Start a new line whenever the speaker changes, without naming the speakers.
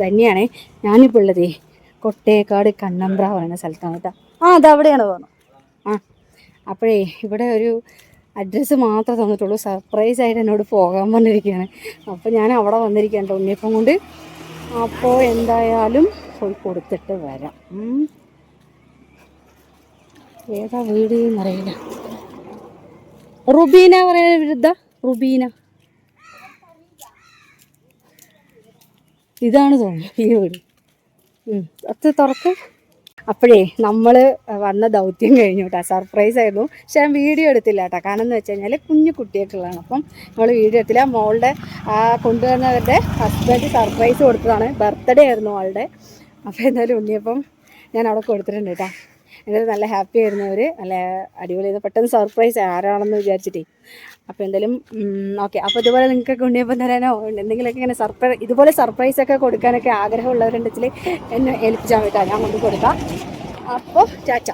തന്നെയാണ് ഞാനിപ്പോൾ ഉള്ളത്. കൊട്ടേക്കാട് കണ്ണമ്പ്ര പറയുന്ന സ്ഥലത്താണ് കേട്ടോ. അതവിടെയാണ് പോകുന്നത്. അപ്പോഴേ ഇവിടെ ഒരു അഡ്രസ്സ് മാത്രമേ തന്നിട്ടുള്ളൂ. സർപ്രൈസായിട്ട് എന്നോട് പോകാൻ പറഞ്ഞിരിക്കുകയാണ്. അപ്പോൾ ഞാൻ അവിടെ വന്നിരിക്കുകയാണ് ഉണ്ണിയപ്പം കൊണ്ട്. അപ്പോൾ എന്തായാലും പോയി കൊടുത്തിട്ട് വരാം. ഏതാ വീട് എന്നറിയില്ല. റുബീന പറയുന്ന വിരുദ്ധ റുബീന ഇതാണ് തോന്നുന്നു ഈ വീട്. അത് തുറക്ക്. അപ്പോഴേ നമ്മൾ വന്ന ദൗത്യം കഴിഞ്ഞു കേട്ടോ. സർപ്രൈസ് ആയിരുന്നു. പക്ഷെ ഞാൻ വീഡിയോ എടുത്തില്ല കേട്ടോ. കാരണം എന്ന് വെച്ച് കഴിഞ്ഞാൽ കുഞ്ഞു കുട്ടിയൊക്കെയുള്ളതാണ്. അപ്പം നമ്മൾ വീഡിയോ എടുത്തില്ല. മോളുടെ കൊണ്ടുവന്നവരുടെ ഹസ്ബൻഡ് സർപ്രൈസ് കൊടുത്തതാണ്. ബർത്ത്ഡേ ആയിരുന്നു അവളുടെ. അപ്പോൾ എന്തായാലും ഉണ്ണിയപ്പം ഞാൻ അവിടെ കൊടുത്തിട്ടുണ്ട് കേട്ടോ. എന്തായാലും നല്ല ഹാപ്പി ആയിരുന്നു അവർ. നല്ല അടിപൊളി ചെയ്ത് പെട്ടെന്ന് സർപ്രൈസ് ആരാണെന്ന് വിചാരിച്ചിട്ടേ. അപ്പോൾ എന്തായാലും ഓക്കെ. അപ്പോൾ ഇതുപോലെ നിങ്ങൾക്കൊക്കെ ഉണ്ണിയപ്പം തരാനോ എന്തെങ്കിലുമൊക്കെ ഇങ്ങനെ ഇതുപോലെ സർപ്രൈസൊക്കെ കൊടുക്കാനൊക്കെ ആഗ്രഹമുള്ളവരുണ്ടെങ്കിൽ എന്നെ ഏൽപ്പിച്ചാൽ കേട്ടോ. ഞാൻ കൊണ്ട് കൊടുക്കാം. അപ്പോൾ ചാച്ച.